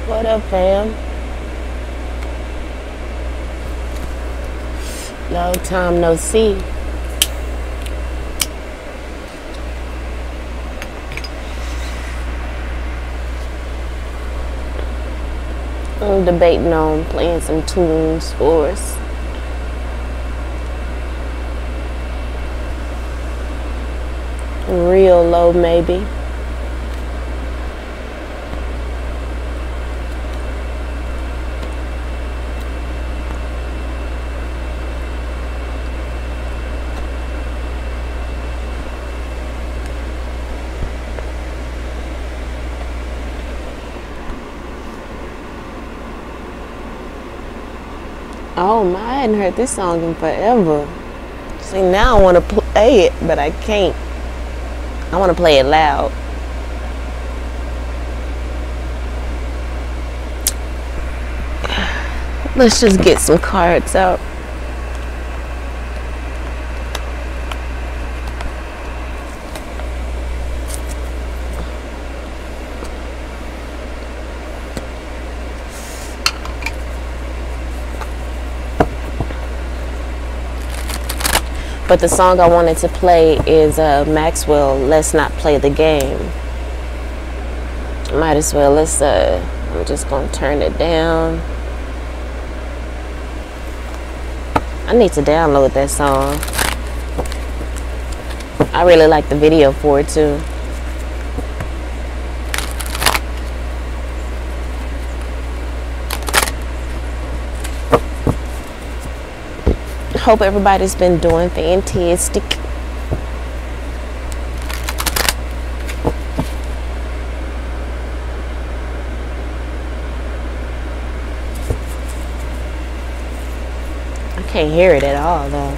What up, fam? Long time no see. I'm debating on playing some tunes for us. Real low, maybe. Oh my, I hadn't heard this song in forever. See, now I want to play it, but I can't. I want to play it loud. Let's just get some cards out. But the song I wanted to play is Maxwell, Let's Not Play the Game. Might as well, I'm just going to turn it down. I need to download that song. I really like the video for it too. Hope everybody's been doing fantastic. I can't hear it at all though.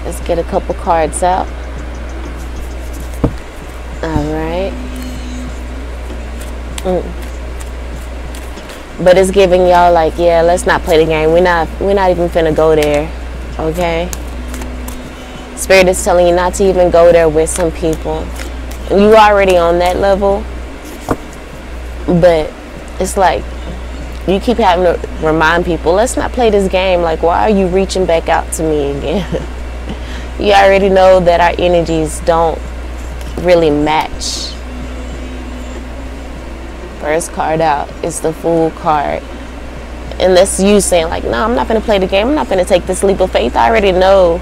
Let's get a couple cards out. All right. But it's giving y'all like, yeah, let's not play the game. We're not even finna go there. Okay? Spirit is telling you not to even go there with some people. You already on that level. But it's like you keep having to remind people, let's not play this game. Like, why are you reaching back out to me again? You already know that our energies don't really match. First card out is the Fool card. And that's you saying like, no, I'm not going to play the game. I'm not going to take this leap of faith. I already know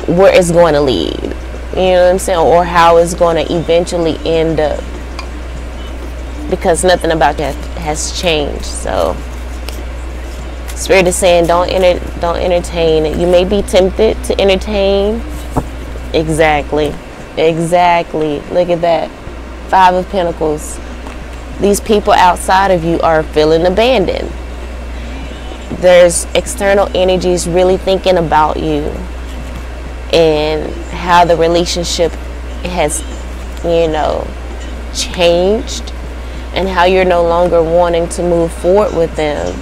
where it's going to lead. You know what I'm saying? Or how it's going to eventually end up. Because nothing about that has changed. So Spirit is saying don't entertain it. You may be tempted to entertain. Exactly. Look at that. 5 of Pentacles. These people outside of you are feeling abandoned. There's external energies really thinking about you and how the relationship has, changed, and how you're no longer wanting to move forward with them.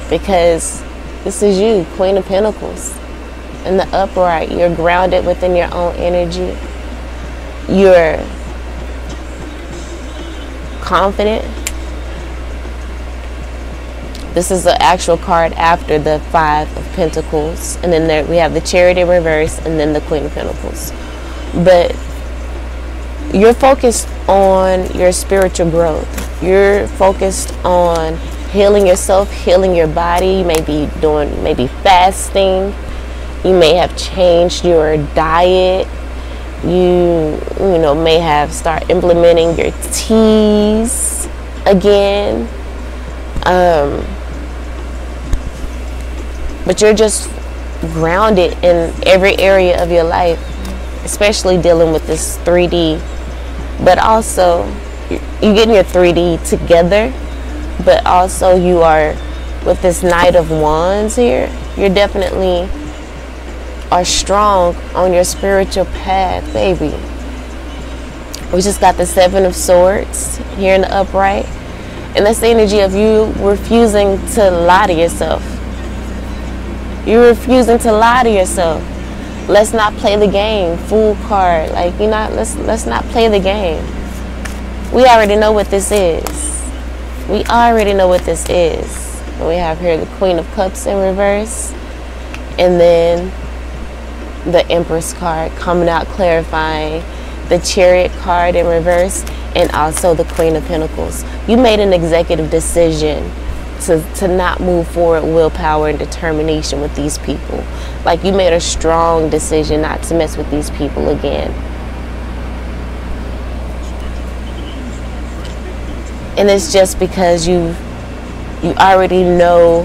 Because this is you, Queen of Pentacles. In the upright, you're grounded within your own energy. You're confident. This is the actual card after the 5 of Pentacles. And then there we have the Chariot in reverse and then the Queen of Pentacles. But you're focused on your spiritual growth. You're focused on healing yourself, healing your body. You may be doing maybe fasting. You may have changed your diet. You may have started implementing your teas again. But you're just grounded in every area of your life, especially dealing with this 3D. But also, you're getting your 3D together. But also you are with this Knight of Wands here. You're definitely are strong on your spiritual path, baby. We just got the Seven of Swords here in the upright. And that's the energy of you refusing to lie to yourself. You're refusing to lie to yourself. Let's not play the game. Fool card. Like, you know, let's not play the game. We already know what this is. We already know what this is. And we have here the Queen of Cups in reverse. And then the Empress card coming out, clarifying. The Chariot card in reverse, and also the Queen of Pentacles. You made an executive decision to not move forward, willpower and determination with these people. Like, you made a strong decision not to mess with these people again. And it's just because you already know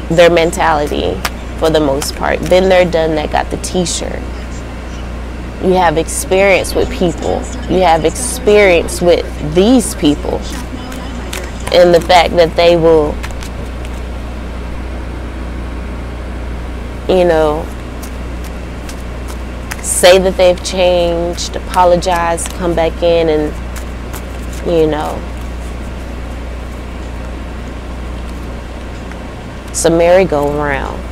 their mentality for the most part. Been there, done that, got the t-shirt. You have experience with people. You have experience with these people. And the fact that they will, you know, say that they've changed, apologize, come back in and, you know, it's a merry-go-round.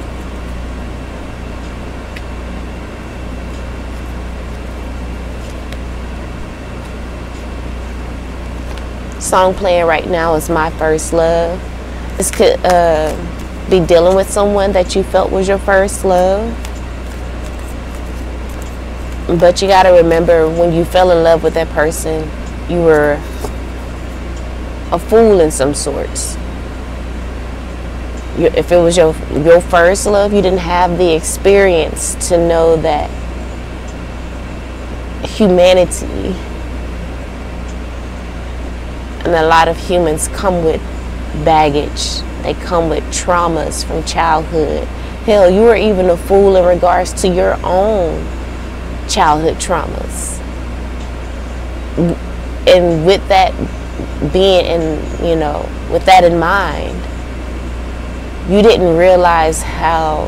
Song playing right now is My First Love. This could be dealing with someone that you felt was your first love. But you got to remember, when you fell in love with that person, you were a fool in some sorts. If it was your first love, you didn't have the experience to know that humanity, and a lot of humans come with baggage. They come with traumas from childhood. Hell, you were even a fool in regards to your own childhood traumas. And with that being in, you know, with that in mind, you didn't realize how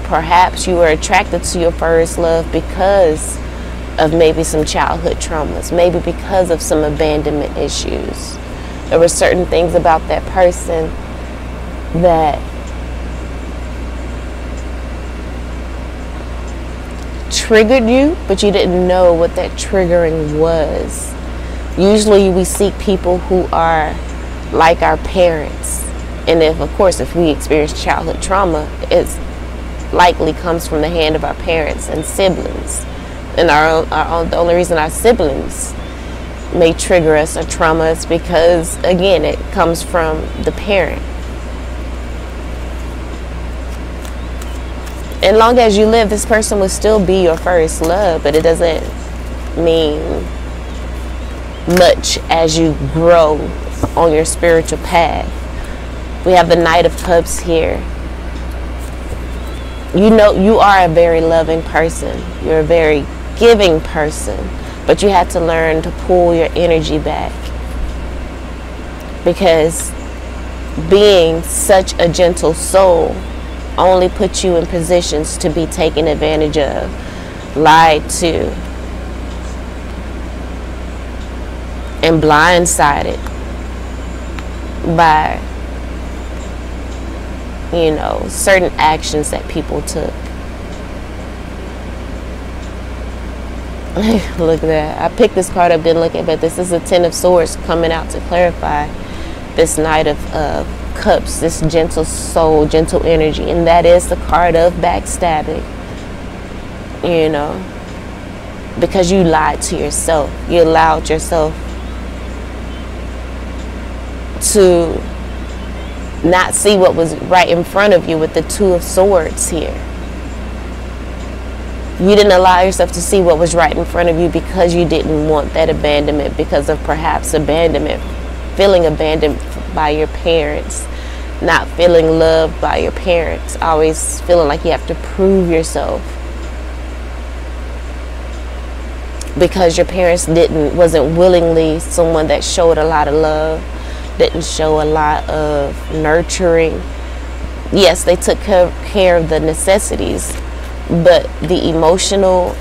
perhaps you were attracted to your first love because of maybe some childhood traumas, maybe because of some abandonment issues. There were certain things about that person that triggered you, but you didn't know what that triggering was. Usually we seek people who are like our parents. And of course, if we experience childhood trauma, it likely comes from the hand of our parents and siblings. And the only reason our siblings may trigger us a trauma is because, again, it comes from the parent. And long as you live, this person will still be your first love, but it doesn't mean much as you grow on your spiritual path. We have the Knight of Cups here. You know, you are a very loving person. You're a very giving person, but you had to learn to pull your energy back, because being such a gentle soul only puts you in positions to be taken advantage of, lied to, and blindsided by, you know, certain actions that people took. Look at that. I picked this card up, didn't look at it, but this is a Ten of Swords coming out to clarify this Knight of Cups, this gentle soul, gentle energy. And that is the card of backstabbing, you know, because you lied to yourself. You allowed yourself to not see what was right in front of you with the Two of Swords here. You didn't allow yourself to see what was right in front of you because you didn't want that abandonment, because of perhaps abandonment, feeling abandoned by your parents, not feeling loved by your parents, always feeling like you have to prove yourself because your parents wasn't willingly someone that showed a lot of love, didn't show a lot of nurturing. Yes, they took care of the necessities, but the emotional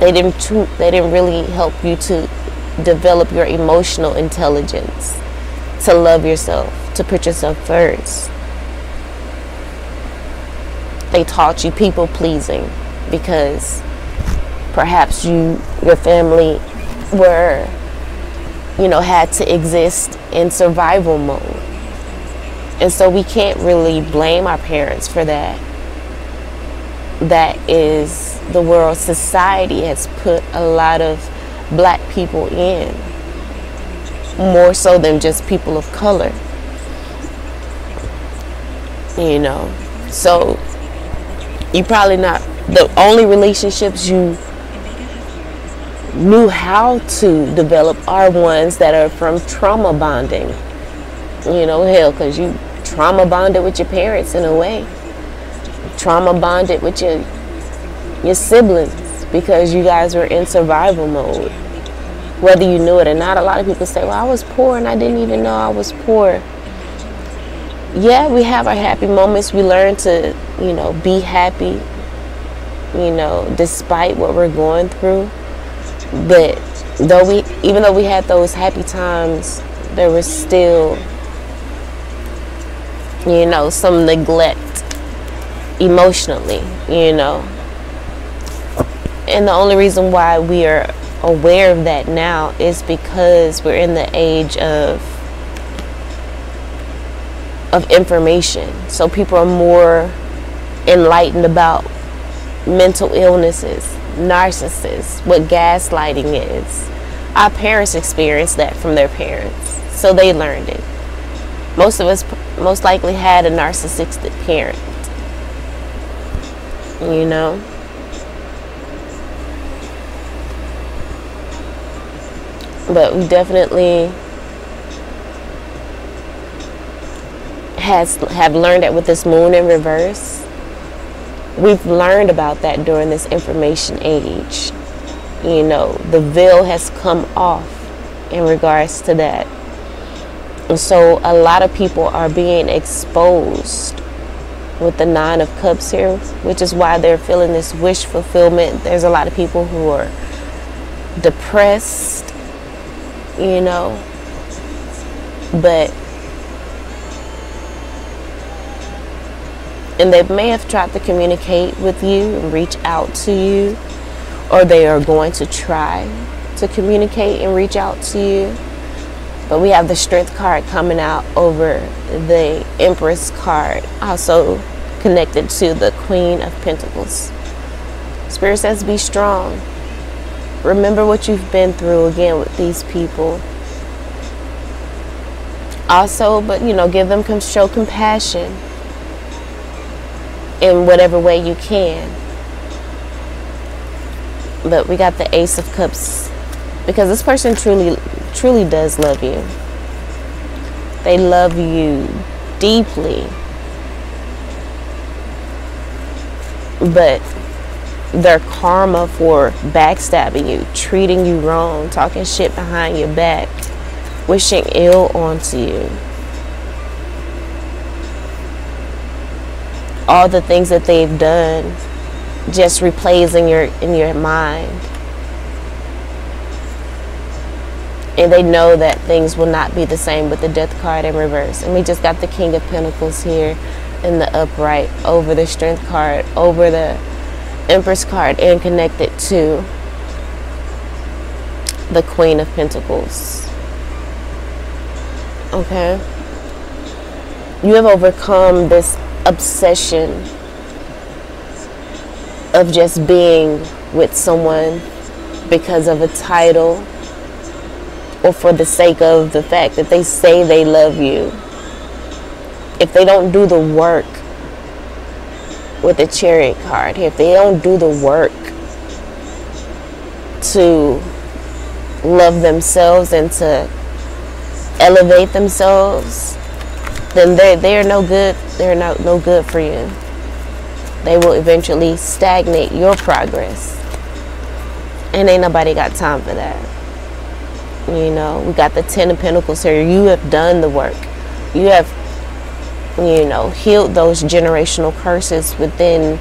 They didn't really help you to develop your emotional intelligence, to love yourself, to put yourself first. They taught you people pleasing because perhaps your family were, had to exist in survival mode. And so we can't really blame our parents for that. That is the world. Society has put a lot of black people in, more so than just people of color. So you probably not, the only relationships you knew how to develop are ones that are from trauma bonding. Hell, because you trauma bonded with your parents in a way. Trauma bonded with your siblings because you guys were in survival mode. Whether you knew it or not, a lot of people say, well, I was poor and I didn't even know I was poor. Yeah, we have our happy moments. We learn to, be happy, despite what we're going through. But even though we had those happy times, there was still, some neglect emotionally, And the only reason why we are aware of that now is because we're in the age of information. So people are more enlightened about mental illnesses, narcissists, what gaslighting is. Our parents experienced that from their parents, so they learned it. Most of us most likely had a narcissistic parent, But we definitely have learned that with this moon in reverse. We've learned about that during this information age. The veil has come off in regards to that. And so a lot of people are being exposed with the 9 of Cups here, which is why they're feeling this wish fulfillment. There's a lot of people who are depressed, and they may have tried to communicate with you and reach out to you, or they are going to try to communicate and reach out to you. But we have the Strength card coming out over the Empress card, also connected to the Queen of Pentacles. Spirit says be strong. Remember what you've been through again with these people. Also, but give them, show compassion in whatever way you can. But we got the Ace of Cups because this person truly does love you. They love you deeply. But their karma for backstabbing you, treating you wrong, talking shit behind your back, wishing ill onto you, all the things that they've done just replays in your mind. And they know that things will not be the same with the Death card in reverse. And we just got the King of Pentacles here in the upright over the Strength card, over the Empress card, and connected to the Queen of Pentacles. Okay? You have overcome this obsession of just being with someone because of a title, or for the sake of the fact that they say they love you. If they don't do the work with the Chariot card here, if they don't do the work to love themselves and to elevate themselves, then they are no good. They're no good for you. They will eventually stagnate your progress, and ain't nobody got time for that. We got the 10 of Pentacles here. You have done the work. You have, healed those generational curses within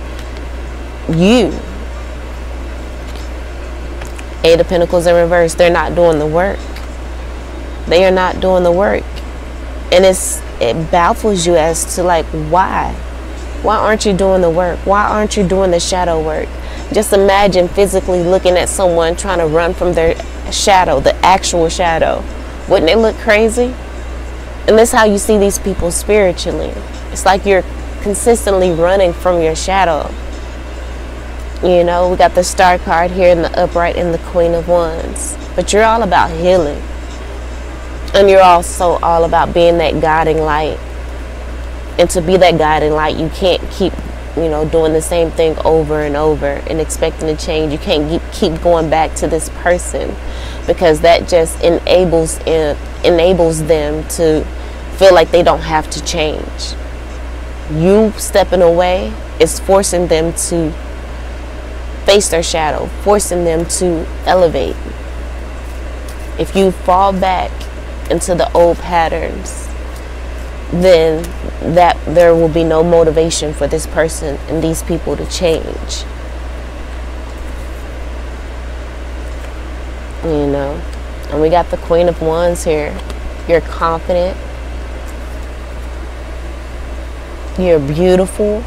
you. Eight of Pentacles in reverse. They're not doing the work. They are not doing the work. And it baffles you as to like, why? Why aren't you doing the work? Why aren't you doing the shadow work? Just imagine physically looking at someone trying to run from their shadow, the actual shadow. Wouldn't it look crazy? And this is how you see these people spiritually. It's like you're consistently running from your shadow. You know, we got the Star card here in the upright and the Queen of Wands. But you're all about healing. And you're also all about being that guiding light. And to be that guiding light, you can't keep, you know, doing the same thing over and over and expecting to change. You can't keep going back to this person, because that just enables them to feel like they don't have to change. You stepping away is forcing them to face their shadow, forcing them to elevate. If you fall back into the old patterns, then there will be no motivation for this person and these people to change. You know, and we got the Queen of Wands here. You're confident. You're beautiful.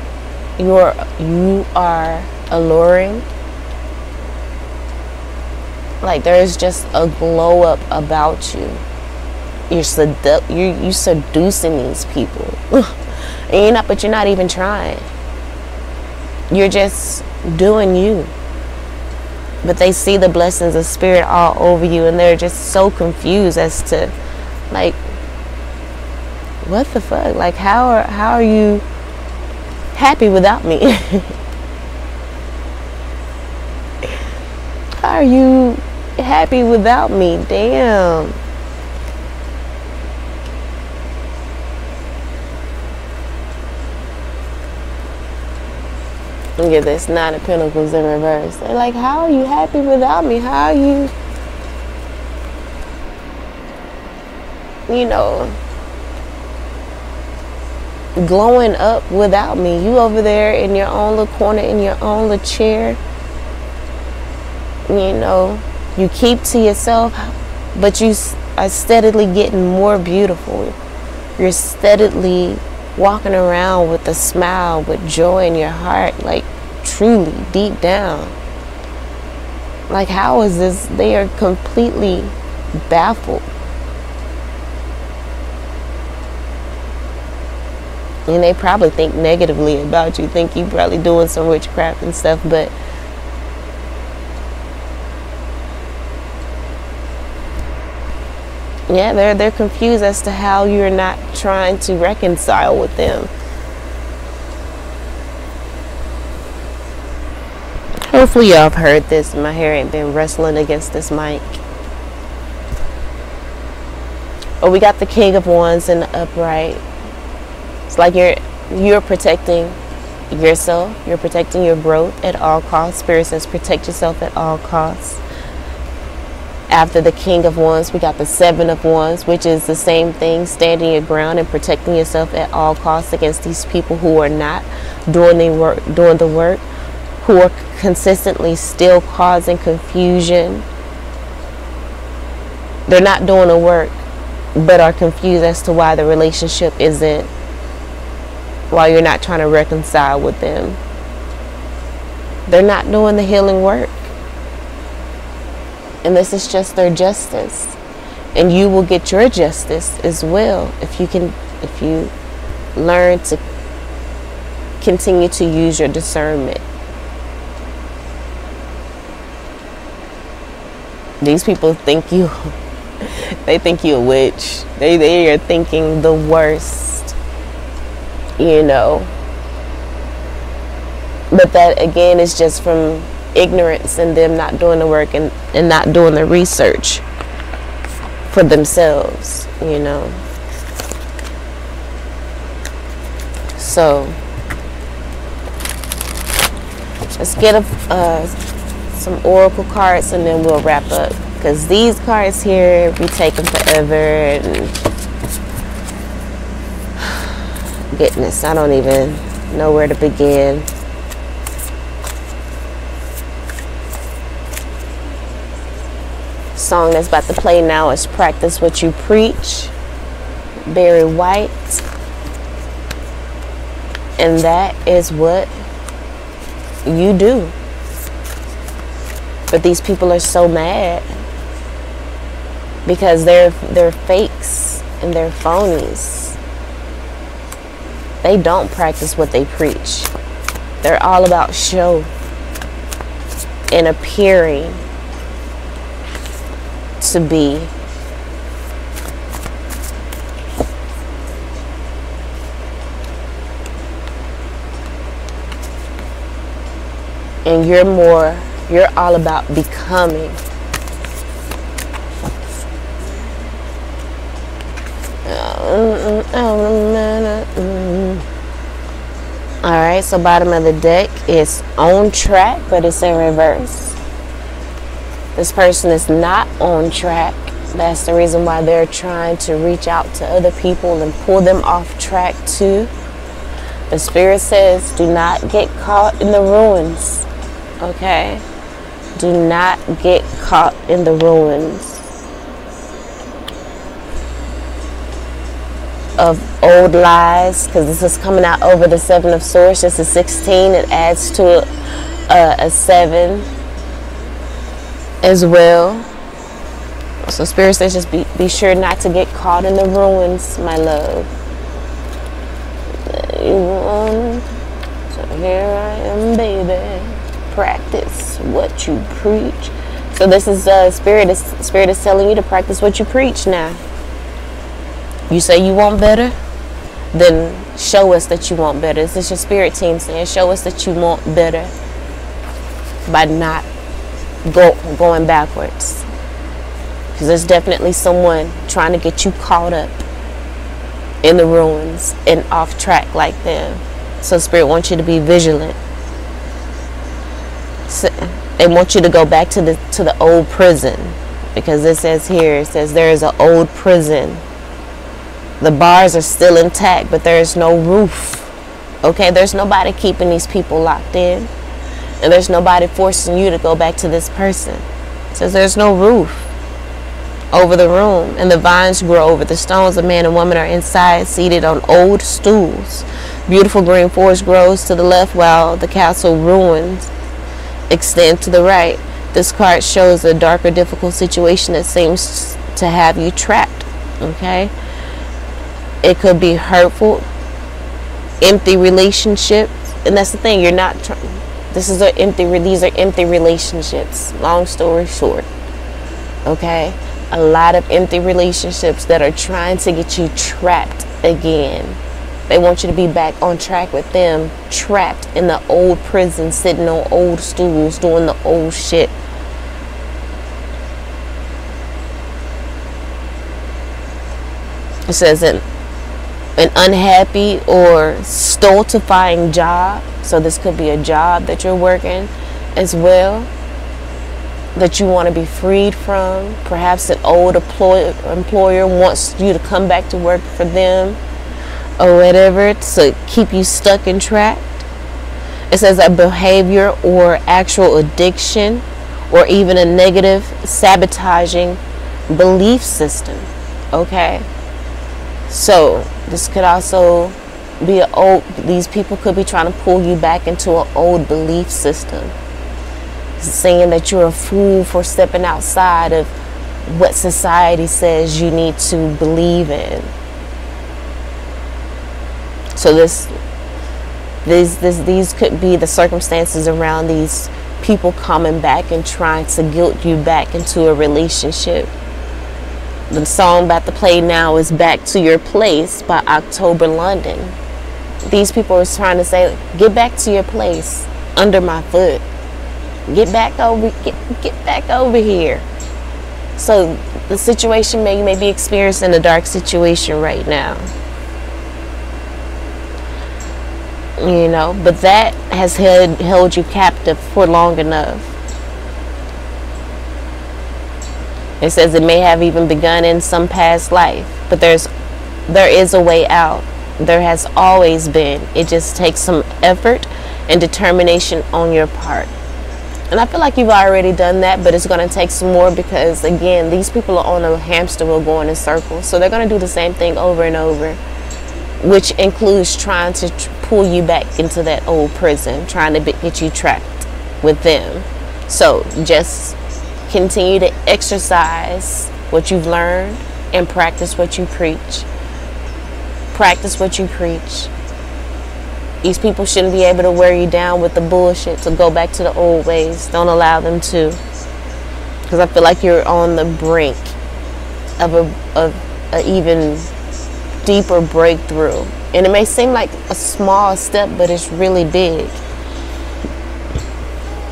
You are alluring. Like, there's just a glow up about you. You're seducing these people. And but you're not even trying. You're just doing you. But they see the blessings of spirit all over you, and they're just so confused as to, like, what the fuck? Like, how are you happy without me? How are you happy without me? Damn. Look at this, Nine of Pentacles in reverse. They're like, how are you happy without me? How are you, you know, glowing up without me? You over there in your own little corner, in your own little chair. You know, you keep to yourself, but you are steadily getting more beautiful. You're steadily walking around with a smile, with joy in your heart, like truly deep down. Like, how is this? They are completely baffled. And they probably think negatively about you, think you probably doing some witchcraft and stuff, but yeah, they're confused as to how you're not trying to reconcile with them. Hopefully y'all have heard this. My hair ain't been wrestling against this mic. Oh, we got the King of Wands in the upright. It's like you're protecting yourself. You're protecting your growth at all costs. Spirit says protect yourself at all costs. After the King of Wands, we got the Seven of Wands, which is the same thing, standing your ground and protecting yourself at all costs against these people who are not doing the work, who are consistently still causing confusion. They're not doing the work, but are confused as to why the relationship isn't, why you're not trying to reconcile with them. They're not doing the healing work. And this is just their justice. And you will get your justice as well if you learn to continue to use your discernment. These people think they think you a witch. They are thinking the worst, you know. But that again is just from ignorance and them not doing the work and not doing the research for themselves, you know. So let's get some oracle cards and then we'll wrap up, because these cards here be taking forever and goodness, I don't even know where to begin. Song that's about to play now is Practice What You Preach, Barry White. And that is what you do. But these people are so mad because they're fakes and they're phonies. They don't practice what they preach. They're all about show and appearing to be. And you're all about becoming. Alright, so bottom of the deck is on track, but it's in reverse. This person is not on track. That's the reason why they're trying to reach out to other people and pull them off track too. The Spirit says, do not get caught in the ruins. Okay? Do not get caught in the ruins of old lies, because this is coming out over the 7 of Swords. This is 16. It adds to a 7 as well. So Spirit says just be sure not to get caught in the ruins, my love. So here I am, baby. Practice what you preach. So this is Spirit is telling you to practice what you preach now. You say you want better, then show us that you want better. This is your Spirit team saying, show us that you want better by not going backwards. Because there's definitely someone trying to get you caught up in the ruins and off track like them. So Spirit wants you to be vigilant. So they want you to go back to the old prison, because it says here, it says there is an old prison. The bars are still intact, but there is no roof. Okay, there's nobody keeping these people locked in, and there's nobody forcing you to go back to this person. It says there's no roof over the room, and the vines grow over the stones. A man and woman are inside, seated on old stools. Beautiful green forest grows to the left, while the castle ruins extend to the right. This card shows a darker, difficult situation that seems to have you trapped. Okay, it could be hurtful, empty relationships, and that's the thing. You're not. These are empty relationships. Long story short, okay, a lot of empty relationships that are trying to get you trapped again. They want you to be back on track with them, trapped in the old prison, sitting on old stools, doing the old shit. It says an unhappy or stultifying job. So this could be a job that you're working as well, that you want to be freed from. Perhaps an old employer wants you to come back to work for them, or whatever, to keep you stuck and trapped. It says a behavior or actual addiction, or even a negative sabotaging belief system. Okay, so this could also be these people could be trying to pull you back into an old belief system, saying that you're a fool for stepping outside of what society says you need to believe in. So these could be the circumstances around these people coming back and trying to guilt you back into a relationship. The song about to play now is Back to Your Place by October London. These people are trying to say, get back to your place under my foot. Get back over here. So the situation you may be experiencing a dark situation right now. You know, but that has held you captive for long enough. It says it may have even begun in some past life, but there is a way out. There has always been. It just takes some effort and determination on your part. And I feel like you've already done that, but it's going to take some more, because again, these people are on a hamster wheel going in circles. So they're going to do the same thing over and over, which includes trying to pull you back into that old prison, trying to get you trapped with them. So just continue to exercise what you've learned and practice what you preach. Practice what you preach. These people shouldn't be able to wear you down with the bullshit to go back to the old ways. Don't allow them to. Because I feel like you're on the brink of a even deeper breakthrough. And it may seem like a small step, but it's really big.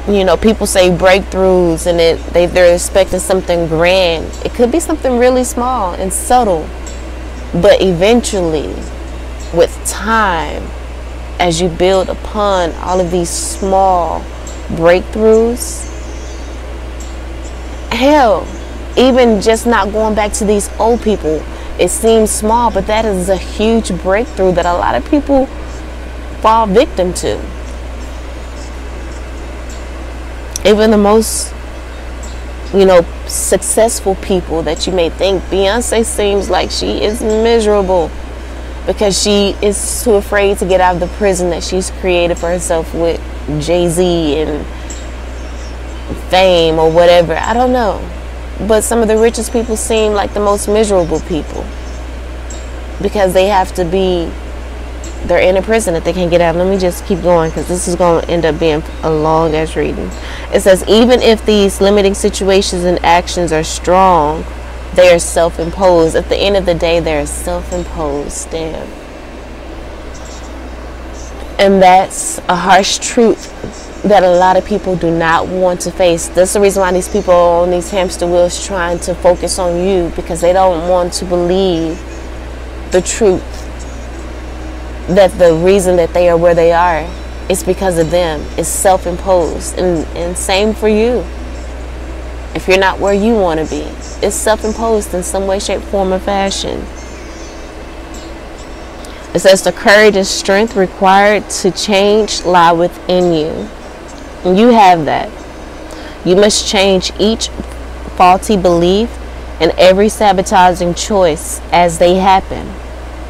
You know, people say breakthroughs and they're expecting something grand. It could be something really small and subtle. But eventually, with time, as you build upon all of these small breakthroughs, hell, even just not going back to these old people, it seems small, but that is a huge breakthrough that a lot of people fall victim to. Even the most, you know, successful people that you may think, Beyonce seems like she is miserable because she is too afraid to get out of the prison that she's created for herself with Jay-Z and fame or whatever. I don't know. But some of the richest people seem like the most miserable people because they have to be, they're in a prison that they can't get out. Let me just keep going because this is going to end up being a long ass reading. It says, even if these limiting situations and actions are strong, they are self-imposed. At the end of the day, they're self-imposed. Damn. And that's a harsh truth that a lot of people do not want to face. That's the reason why these people are on these hamster wheels trying to focus on you, because they don't want to believe the truth that the reason that they are where they are is because of them. It's self-imposed. And same for you. If you're not where you want to be, it's self-imposed in some way, shape, form, or fashion. It says the courage and strength required to change lie within you. And you have that. You must change each faulty belief and every sabotaging choice as they happen.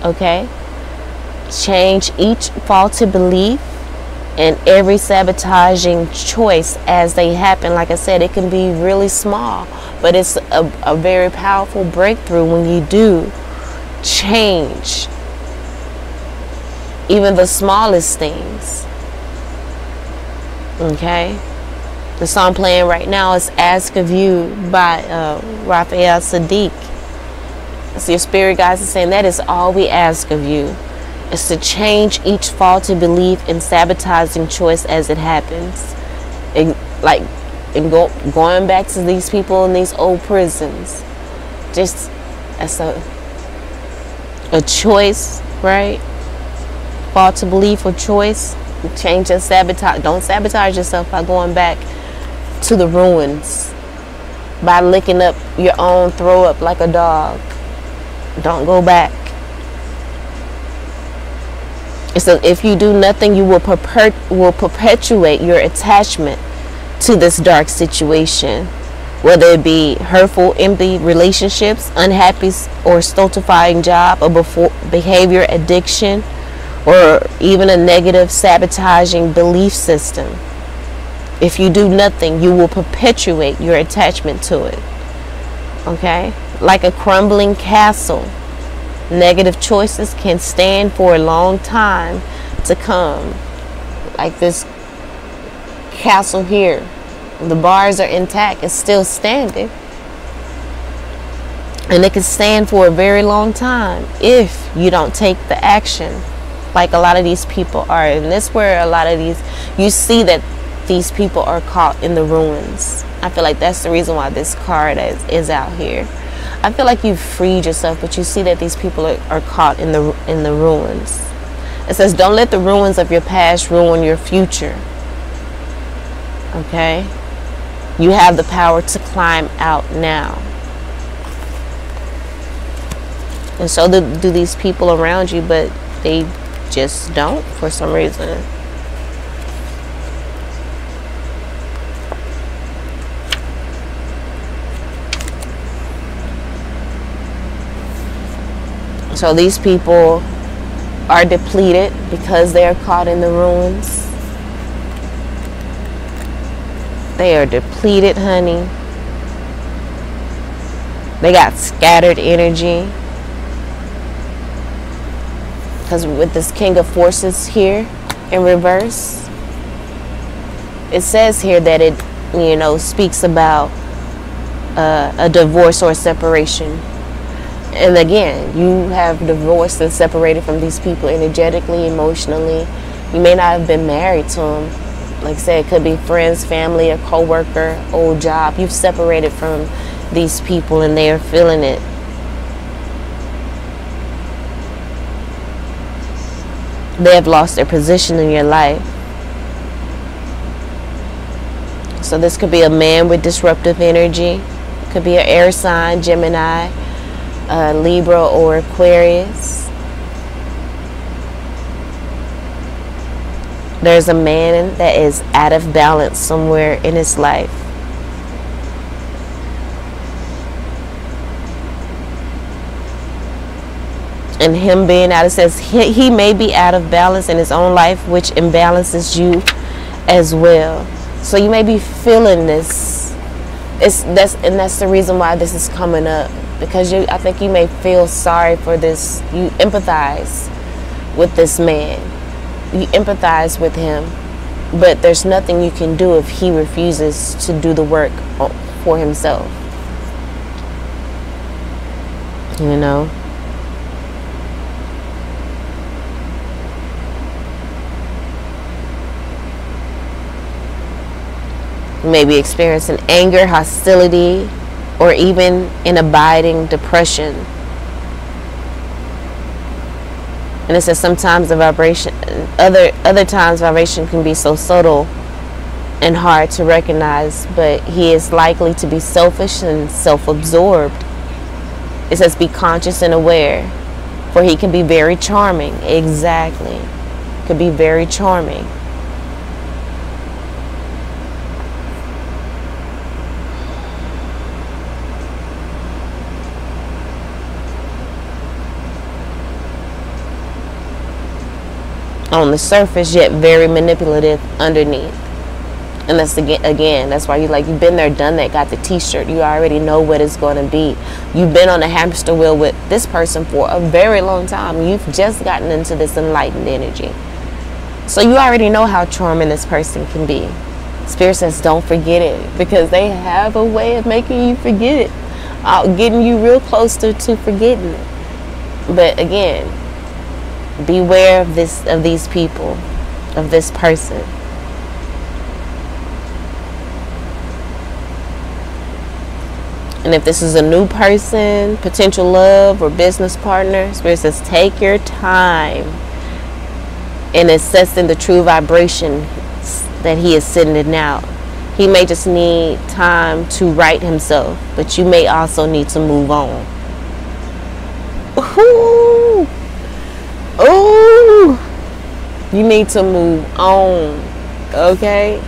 Okay? Change each faulty belief and every sabotaging choice as they happen. Like I said, it can be really small, but it's a very powerful breakthrough when you do change even the smallest things. Okay? The song playing right now is Ask of You by Raphael Sadiq. So your spirit guides are saying that is all we ask of you, is to change each faulty belief and sabotaging choice as it happens. Going back to these people in these old prisons, just as a choice, right? Faulty belief or choice. Change and sabotage. Don't sabotage yourself by going back to the ruins, by licking up your own throw up like a dog. Don't go back. So if you do nothing, you will perpetuate your attachment to this dark situation, whether it be hurtful, empty relationships, unhappy or stultifying job, or behavior addiction, or even a negative sabotaging belief system. If you do nothing, you will perpetuate your attachment to it. Okay? Like a crumbling castle, negative choices can stand for a long time to come. Like this castle here, the bars are intact, it's still standing, and it can stand for a very long time if you don't take the action like a lot of these people are. And that's where a lot of these, you see that these people are caught in the ruins. I feel like that's the reason why this card is out here. I feel like you've freed yourself, but you see that these people are caught in the ruins. It says, don't let the ruins of your past ruin your future. Okay? You have the power to climb out now. And so do these people around you, but they just don't for some reason. So these people are depleted because they are caught in the ruins. They are depleted, honey. They got scattered energy. Because with this King of Forces here in reverse, it says here that it, you know, speaks about a divorce or separation. And again, you have divorced and separated from these people energetically, emotionally. You may not have been married to them. Like I said, it could be friends, family, a co-worker, old job. You've separated from these people and they are feeling it. They have lost their position in your life. So this could be a man with disruptive energy. It could be an air sign, Gemini, Libra, or Aquarius. There's a man that is out of balance somewhere in his life. And him being out, it says he may be out of balance in his own life, which imbalances you as well. So you may be feeling this. That's the reason why this is coming up, because I think you may feel sorry for this. You empathize with this man. You empathize with him, but there's nothing you can do if he refuses to do the work for himself. You know. You may be experiencing anger, hostility, or even an abiding depression. And it says sometimes the vibration, other times vibration can be so subtle and hard to recognize, but he is likely to be selfish and self-absorbed. It says be conscious and aware, for he can be very charming. Exactly. Could be very charming. On the surface, yet very manipulative underneath. And that's again, that's why you've been there, done that, got the t-shirt. You already know what it's going to be. You've been on the hamster wheel with this person for a very long time. You've just gotten into this enlightened energy. So you already know how charming this person can be. Spirit says don't forget it, because they have a way of making you forget it, getting you real close to forgetting it. But again, beware of these people, of this person. And if this is a new person, potential love or business partner, Spirit says take your time in assessing the true vibration that he is sending out. He may just need time to right himself, but you may also need to move on. Ooh. Oh, you need to move on, okay?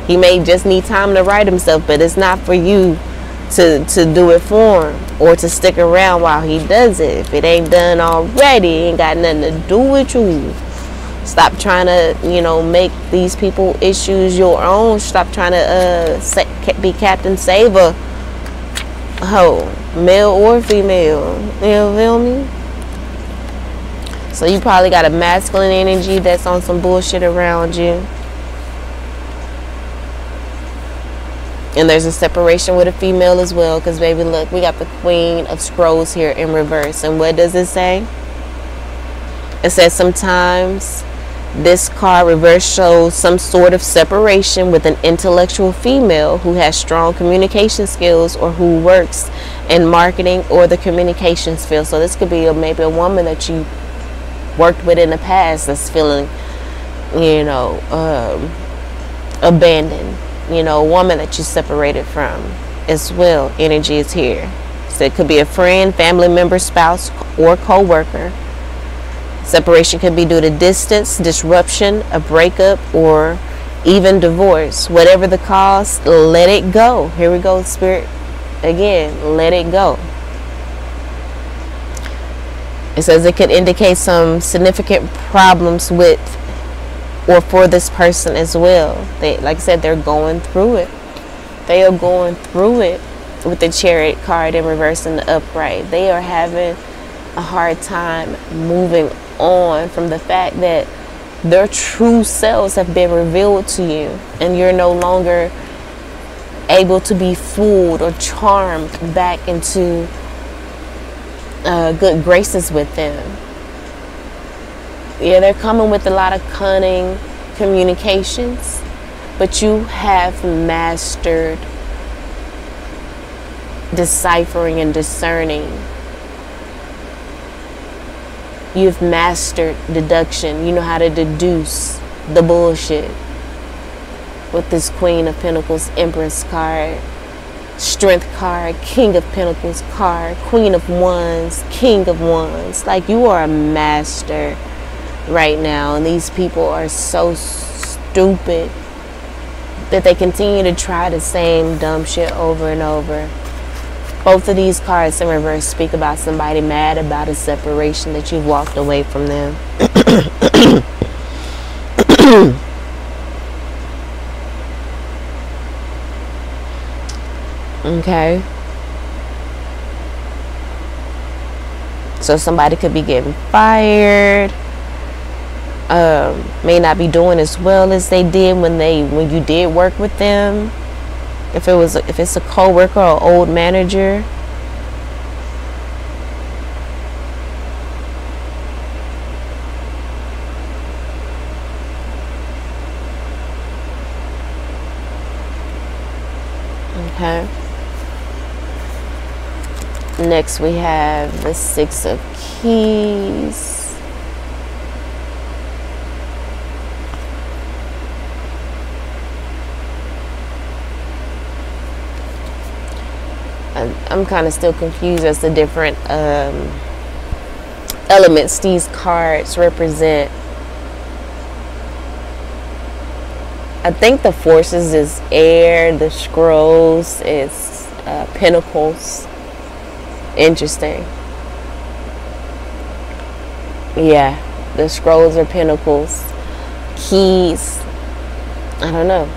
He may just need time to right himself, but it's not for you to do it for him or to stick around while he does it. If it ain't done already, it ain't got nothing to do with you. Stop trying to, make these people issues your own. Stop trying to be Captain Saver. Oh, male or female. You feel me? So you probably got a masculine energy that's on some bullshit around you. And there's a separation with a female as well. Because, baby, look, we got the Queen of Scrolls here in reverse. And what does it say? It says sometimes this card reverse shows some sort of separation with an intellectual female who has strong communication skills or who works in marketing or the communications field. So this could be maybe a woman that you worked with in the past that's feeling, abandoned. A woman that you separated from as well. Energy is here. So it could be a friend, family member, spouse, or co-worker. Separation could be due to distance, disruption, a breakup, or even divorce. Whatever the cause, let it go. Here we go, Spirit. Again, let it go. It says it could indicate some significant problems with or for this person as well. They, like I said, they're going through it. They are going through it with the Chariot card in reverse and the upright. They are having a hard time moving on from the fact that their true selves have been revealed to you, and you're no longer able to be fooled or charmed back into good graces with them. Yeah, they're coming with a lot of cunning communications, but you have mastered deciphering and discerning. You've mastered deduction. You know how to deduce the bullshit. With this Queen of Pentacles, Empress card, Strength card, King of Pentacles card, Queen of Wands, King of Wands. Like, you are a master right now, and these people are so stupid that they continue to try the same dumb shit over and over. Both of these cards in reverse speak about somebody mad about a separation, that you've walked away from them. Okay. So somebody could be getting fired. May not be doing as well as they did when you did work with them. If it's a co-worker or old manager. Okay. Next we have the Six of Keys. I'm kind of still confused as to different elements these cards represent. I think the Forces is air, the Scrolls is Pentacles. Interesting. Yeah, the Scrolls are Pentacles. Keys, I don't know,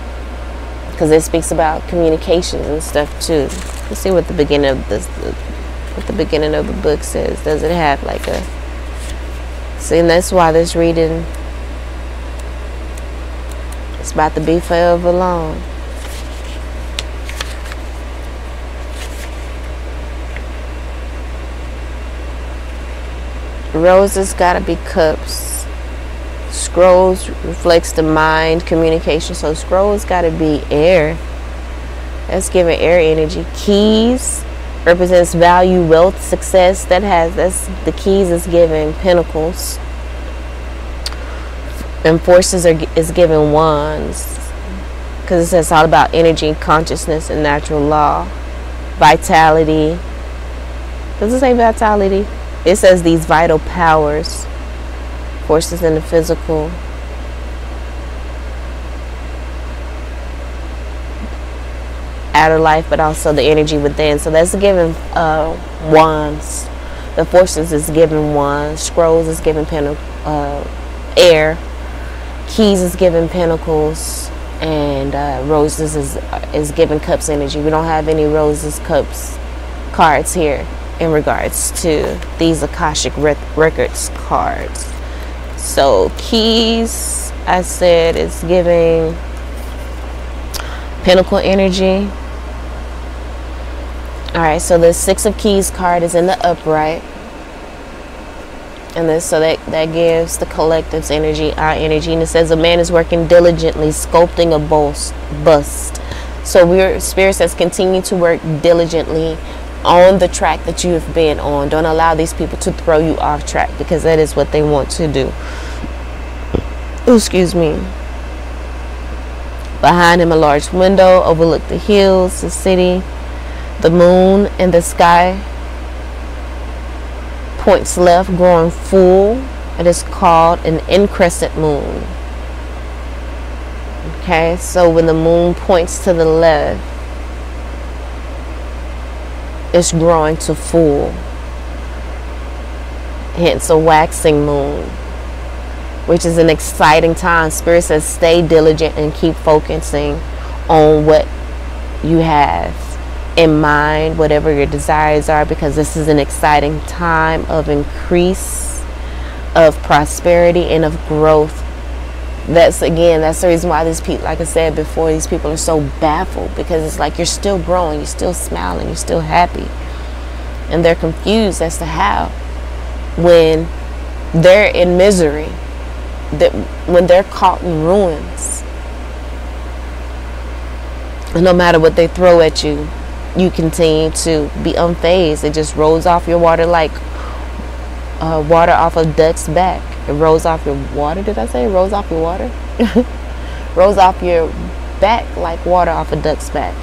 because it speaks about communications and stuff too. Let's see what the beginning of the book says. Does it have like a... See, and that's why this reading, it's about to be forever long. Roses gotta be cups. Scrolls reflects the mind, communication. So scrolls gotta be air. That's giving air energy. Keys represents value, wealth, success. That's the keys is giving pentacles. And Forces is giving wands, because it says all about energy, consciousness, and natural law. Vitality. Does it say vitality? It says these vital powers. Forces in the physical. Outer life, but also the energy within. So that's giving wands. The Forces is giving wands. Scrolls is giving air. Keys is giving pentacles. And roses is giving cups energy. We don't have any roses, cups cards here in regards to these Akashic Records cards. So keys, I said, is giving pentacle energy. Alright, so the Six of Keys card is in the upright. And this, so that gives the collective's energy, our energy. And it says a man is working diligently, sculpting a bust. So Spirit says continue to work diligently on the track that you have been on. Don't allow these people to throw you off track, because that is what they want to do. Ooh, excuse me. Behind him, a large window overlooked the hills, the city. The moon in the sky points left, growing full. It is called an increscent moon. Okay, so when the moon points to the left, it's growing to full. hence a waxing moon, which is an exciting time. Spirit says stay diligent and keep focusing on what you have in mind, whatever your desires are, because this is an exciting time of increase, of prosperity, and of growth. That's the reason why these people, like I said before, these people are so baffled, because it's like you're still growing, you're still smiling, you're still happy, and they're confused as to how, when they're in misery, that when they're caught in ruins, and no matter what they throw at you, you continue to be unfazed. It just rolls off your water like water off a duck's back. It rolls off your water. Did I say it rolls off your water? Rolls off your back like water off a duck's back.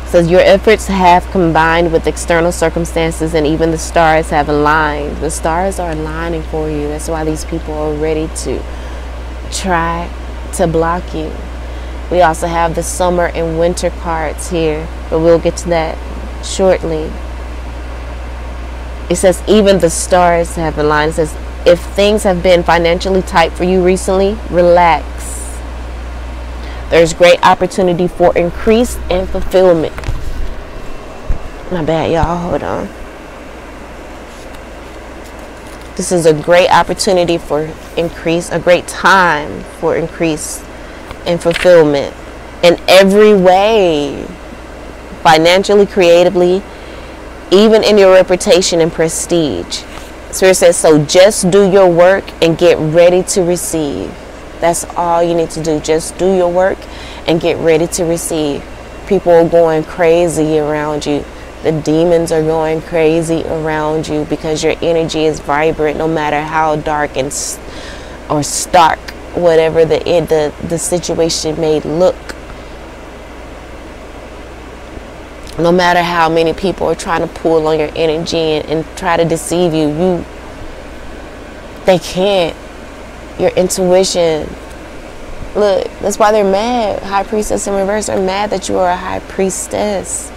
It says your efforts have combined with external circumstances, and even the stars have aligned. The stars are aligning for you. That's why these people are ready to try to block you. We also have the summer and winter cards here, but we'll get to that shortly. It says even the stars have aligned. It says if things have been financially tight for you recently, relax. There's great opportunity for increase and fulfillment. My bad, y'all. Hold on. This is a great opportunity for increase, a great time for increase and fulfillment in every way, financially, creatively, even in your reputation and prestige. Spirit says, so just do your work and get ready to receive. That's all you need to do. Just do your work and get ready to receive. People are going crazy around you. The demons are going crazy around you because your energy is vibrant, no matter how dark and or stark, whatever the situation may look. No matter how many people are trying to pull on your energy and try to deceive you, they can't. Your intuition. Look, that's why they're mad. High priestess in reverse are mad that you are a high priestess.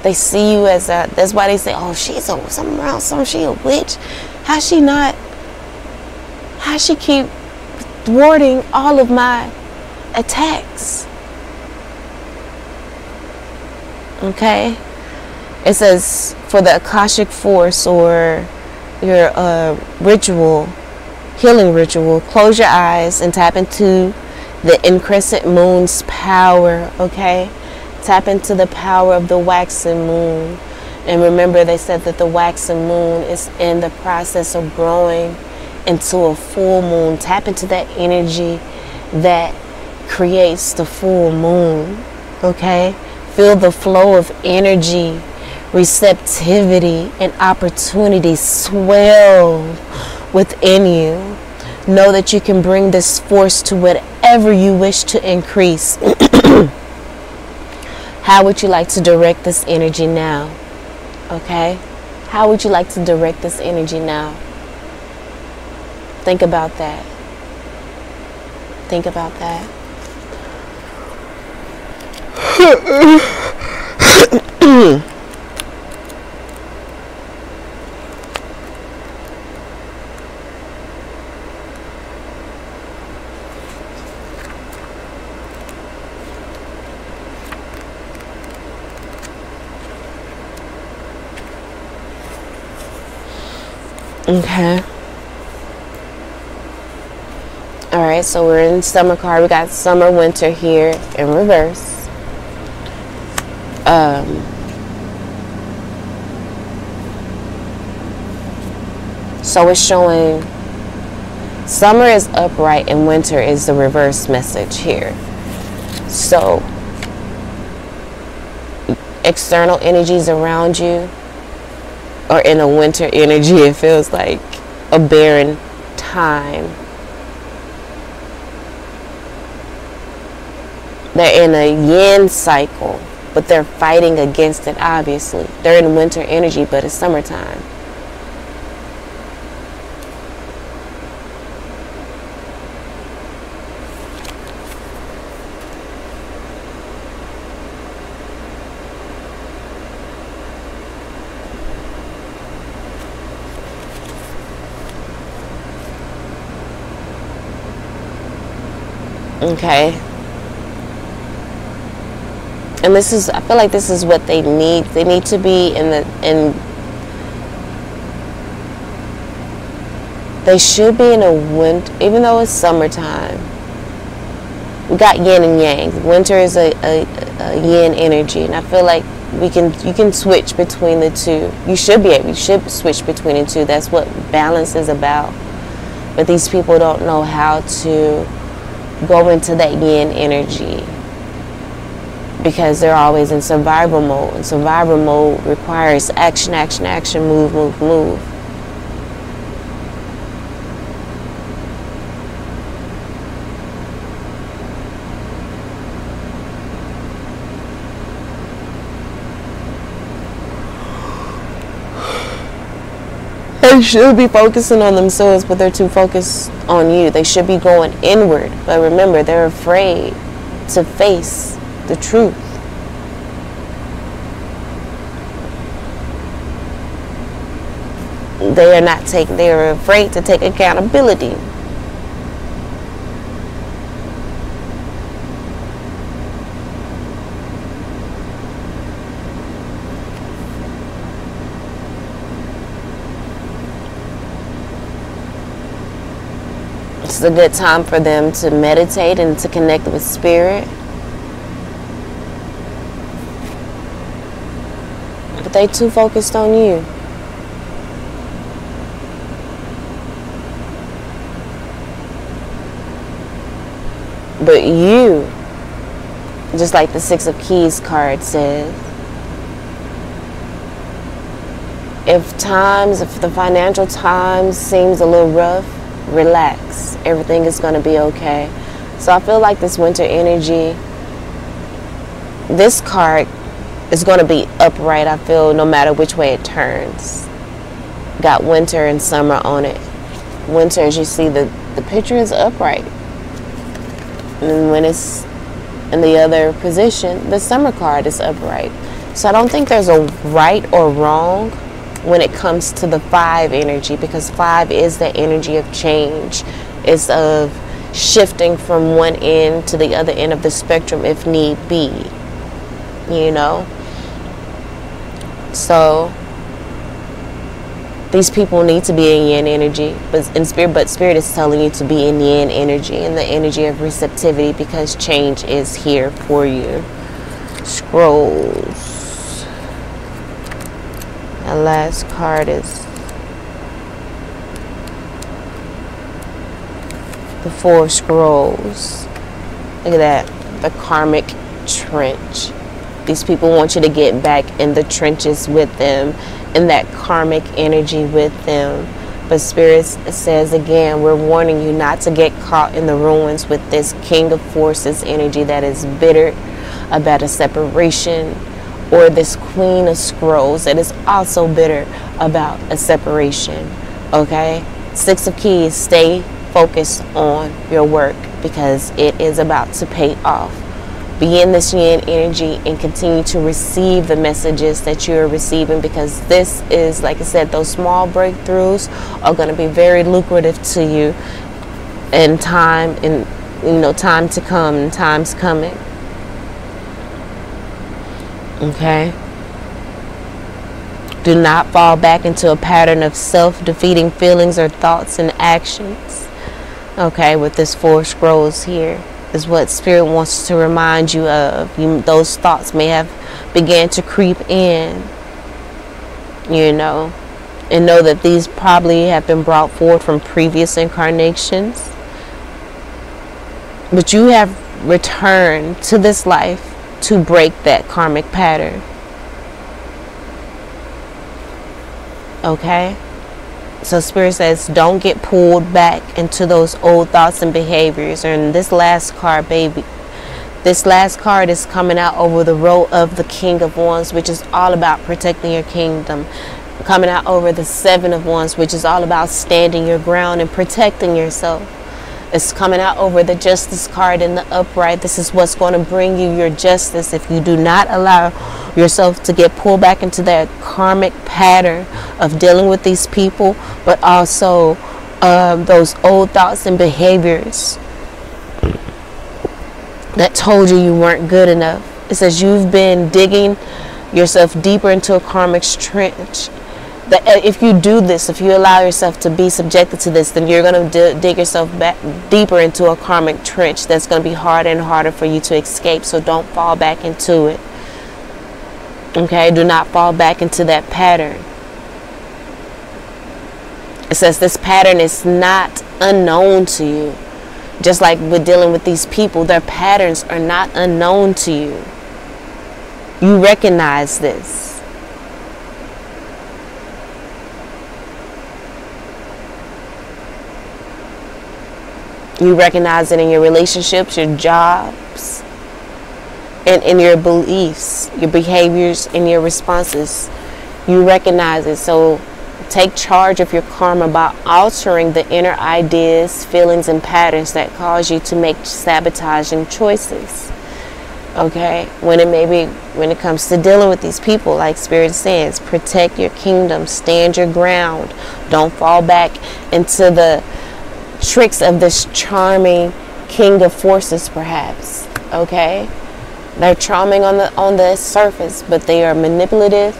They see you as a, that's why they say, oh, she's a, something around, she a witch. How she keep thwarting all of my attacks? Okay, it says for the Akashic force or your ritual, healing ritual, close your eyes and tap into the increscent moon's power. Okay, tap into the power of the waxing moon. And remember, they said that the waxing moon is in the process of growing into a full moon. Tap into that energy that creates the full moon. Okay, feel the flow of energy, receptivity, and opportunity swell within you. Know that you can bring this force to whatever you wish to increase. How would you like to direct this energy now? Okay? How would you like to direct this energy now? Think about that. Think about that. Okay. All right, so we're in summer card. We got summer, winter here in reverse. So it's showing summer is upright and winter is the reverse message here. So external energies around you, or in a winter energy, it feels like a barren time. They're in a yin cycle, but they're fighting against it, obviously. They're in winter energy, but it's summertime. Okay. And this is, I feel like this is what they need. They need to be they should be in a winter, even though it's summertime. We got yin and yang. Winter is a yin energy, and I feel like you can switch between the two. You should switch between the two. That's what balance is about. But these people don't know how to go into that yin energy because they're always in survival mode. And survival mode requires action, action, action, move, move, move. They should be focusing on themselves, but they're too focused on you. They should be going inward. But remember, they're afraid to face the truth. They are afraid to take accountability. It's a good time for them to meditate and to connect with spirit. But they too focused on you. But you, just like the Six of Keys card says, if the financial times seems a little rough, relax. Everything is going to be okay. So I feel like this winter energy, this card is going to be upright, I feel, no matter which way it turns. Got winter and summer on it. Winter, as you see, the picture is upright. And when it's in the other position, the summer card is upright. So I don't think there's a right or wrong when it comes to the 5 energy, because 5 is the energy of change. It's of shifting from one end to the other end of the spectrum if need be, you know. So these people need to be in yin energy, but spirit is telling you to be in yin energy, and the energy of receptivity, because change is here for you. Scrolls. The last card is the 4 of Scrolls. Look at that. The karmic trench. These people want you to get back in the trenches with them, in that karmic energy with them. But Spirit says again, we're warning you not to get caught in the ruins with this King of Forces energy that is bitter about a separation, or this Queen of Scrolls that is also bitter about a separation. Okay? 6 of Keys, stay focused on your work because it is about to pay off. Be in this yin energy and continue to receive the messages that you're receiving, because this is, like I said, those small breakthroughs are going to be very lucrative to you in time, time to come, and time's coming. Okay? Do not fall back into a pattern of self-defeating feelings or thoughts and actions. Okay, with this 4 Scrolls here is what Spirit wants to remind you of. Those thoughts may have began to creep in, and know that these probably have been brought forward from previous incarnations. But you have returned to this life to break that karmic pattern. Okay? So Spirit says, don't get pulled back into those old thoughts and behaviors. And this last card, baby, this last card is coming out over the row of the King of Wands, which is all about protecting your kingdom. Coming out over the 7 of Wands, which is all about standing your ground and protecting yourself. It's coming out over the Justice card in the upright. This is what's going to bring you your justice if you do not allow yourself to get pulled back into that karmic pattern of dealing with these people, but also those old thoughts and behaviors. that told you weren't good enough. It says you've been digging yourself deeper into a karmic trench. That if you do this, if you allow yourself to be subjected to this, then you're going to dig yourself back deeper into a karmic trench that's going to be harder and harder for you to escape. So don't fall back into it. Okay, do not fall back into that pattern. It says this pattern is not unknown to you. Just like with dealing with these people, their patterns are not unknown to you. You recognize this. You recognize it in your relationships, your jobs, and in your beliefs, your behaviors, and your responses. You recognize it. So take charge of your karma by altering the inner ideas, feelings, and patterns that cause you to make sabotaging choices. Okay? When it comes to dealing with these people, like Spirit says, protect your kingdom, stand your ground. Don't fall back into the tricks of this charming king of forces, perhaps. Okay? They're charming on the surface, but they are manipulative,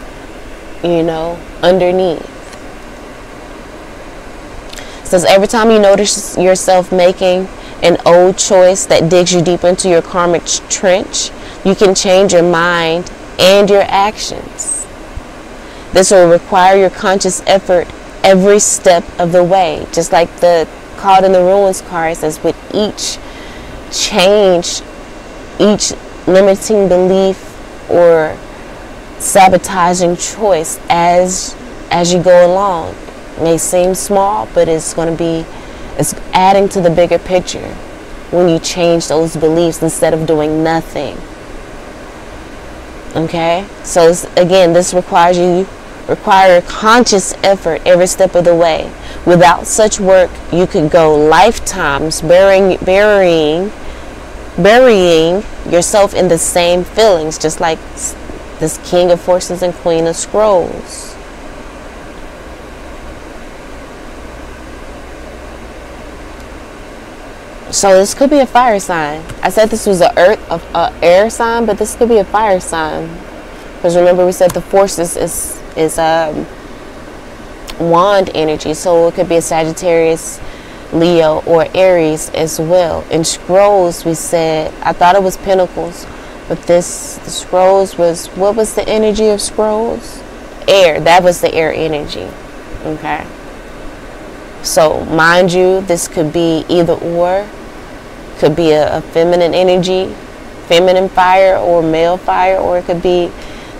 underneath. It says every time you notice yourself making an old choice that digs you deep into your karmic trench, you can change your mind and your actions. This will require your conscious effort every step of the way. Just like the Caught in the Ruins card says, with each change, each limiting belief or sabotaging choice as you go along. It may seem small, but it's adding to the bigger picture when you change those beliefs instead of doing nothing. Okay? So again, this require conscious effort every step of the way. Without such work, you could go lifetimes burying yourself in the same feelings, just like this King of Forces and Queen of Scrolls. So this could be a fire sign. I said this was a air sign, but this could be a fire sign. Because remember, we said the Forces is wand energy, so it could be a Sagittarius, Leo, or Aries as well. In Scrolls, we said, I thought it was Pentacles, but the Scrolls was, what was the energy of Scrolls? Air. That was the air energy. Okay. So mind you, this could be either or. Could be a feminine energy, feminine fire, or male fire, or it could be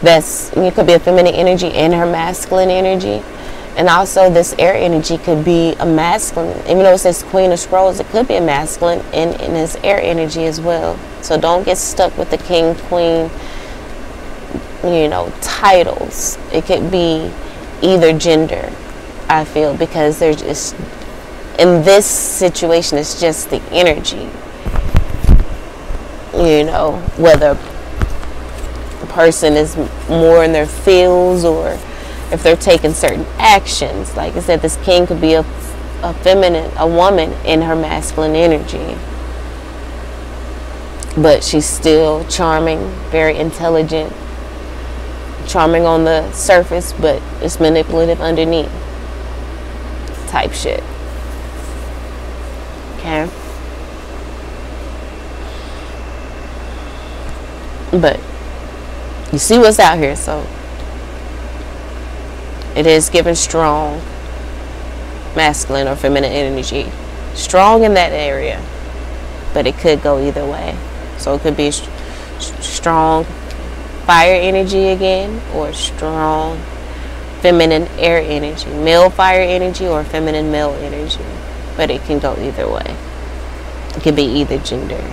a feminine energy and her masculine energy. And also this air energy could be a masculine. Even though it says Queen of Scrolls, it could be a masculine in this air energy as well. So don't get stuck with the king, queen, titles. It could be either gender, I feel, because there's just, in this situation, it's just the energy. Whether a person is more in their feels or if they're taking certain actions. Like I said, this king could be a woman in her masculine energy. But she's still charming, very intelligent, charming on the surface, but it's manipulative underneath type shit. Okay? But you see what's out here, so it is given strong masculine or feminine energy. Strong in that area, but it could go either way. So it could be strong fire energy again, or strong feminine air energy, male fire energy, or feminine male energy. But it can go either way. It could be either gender.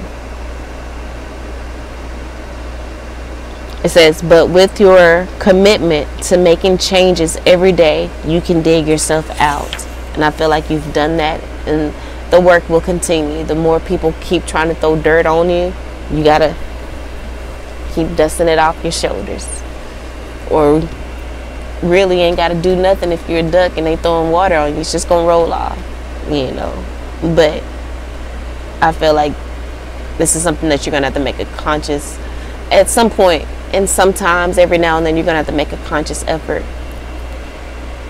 It says, but with your commitment to making changes every day, you can dig yourself out. And I feel like you've done that, and the work will continue. The more people keep trying to throw dirt on you, you gotta keep dusting it off your shoulders. Or really ain't gotta do nothing if you're a duck and they throwing water on you. It's just gonna roll off, But I feel like This is something that you're going to have to make a conscious, at some point, and sometimes every now and then, you're going to have to make a conscious effort,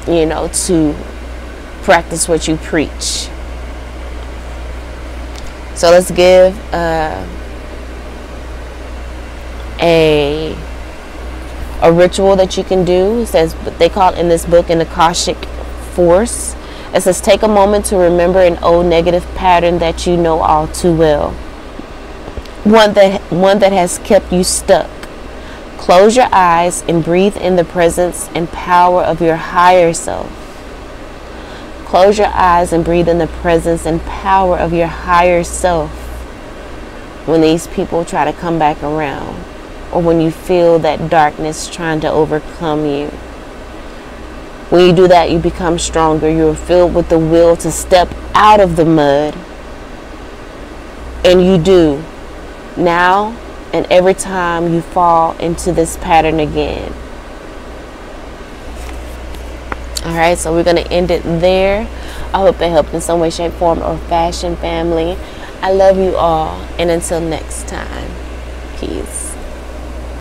you know, to practice what you preach. So let's give a ritual that you can do. It says, they call it in this book, an Akashic force. It says, take a moment to remember an old negative pattern that you know all too well. One that has kept you stuck. Close your eyes and breathe in the presence and power of your higher self. Close your eyes and breathe in the presence and power of your higher self when these people try to come back around, or when you feel that darkness trying to overcome you. When you do that, you become stronger. You're filled with the will to step out of the mud. And you do. Now and every time you fall into this pattern again. Alright, so we're going to end it there. I hope that helped in some way, shape, form, or fashion, family. I love you all. And until next time, peace.